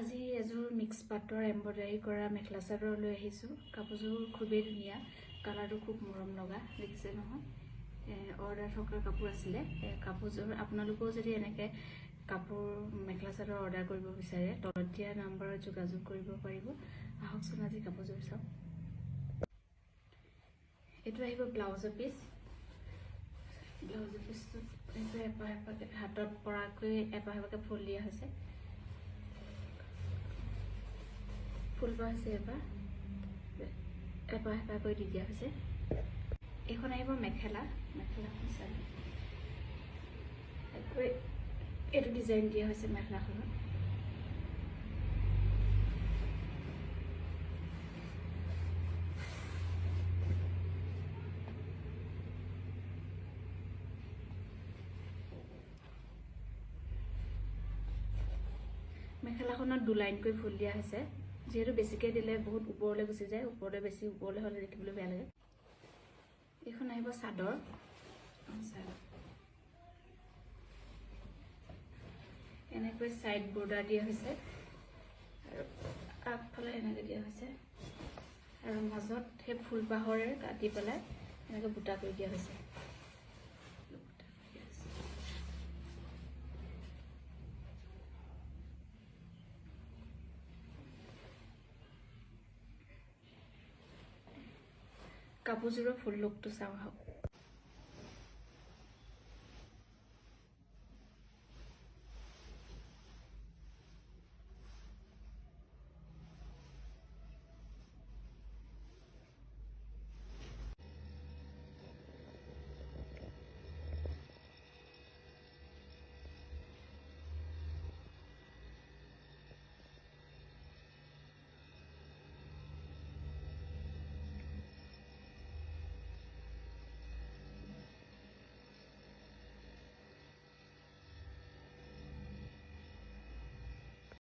আজি এযোৰ মিক্স পাটৰ এমব্ৰইডাৰী কৰা মেখেলা চাদৰ লৈ আহিছোঁ। কাপোৰযোৰ খুবেই ধুনীয়া, কালাৰটো খুব মৰম লগা, দেখিছে নহয়? অৰ্ডাৰ থকা কাপোৰ আছিলে। কাপোৰযোৰ আপোনালোকেও যদি এনেকৈ কাপোৰ মেখেলা চাদৰ অৰ্ডাৰ কৰিব বিচাৰে তলত দিয়া নাম্বাৰত যোগাযোগ কৰিব পাৰিব। আহকচোন আজি কাপোৰযোৰ চাওক। এইটো আহিব ব্লাউজৰ পিচ। ব্লাউজৰ পিচটোত এইটো এপাহ এপাহকৈ হাতত পৰাকৈ এপাহ এপাহকৈ ফুল দিয়া হৈছে। ফুল পোৱা হৈছে এপাহ এপাহকৈ দি দিয়া হৈছে। এইখন আহিব মেখেলা। মেখেলাখন চাই এইটো ডিজাইন দিয়া হৈছে মেখেলাখনত। মেখেলাখনত 2 লাইনকৈ ফুল দিয়া হৈছে। যিহেতু বেছিকৈ দিলে বহুত ওপৰলৈ গুচি যায়, বেছি ওপৰলৈ হ'লে দেখিবলৈ বেয়া লাগে। এইখন আহিব চাদৰ। এনেকৈ সাইড বৰ্ডাৰ দিয়া হৈছে আৰু আগফালে এনেকৈ দিয়া হৈছে আৰু মাজত সেই ফুলপাহৰে কাটি পেলাই এনেকৈ বুটা কৰি দিয়া হৈছে। কাপোৰযোৰৰ ফুল লুকটো চাওঁ আহক।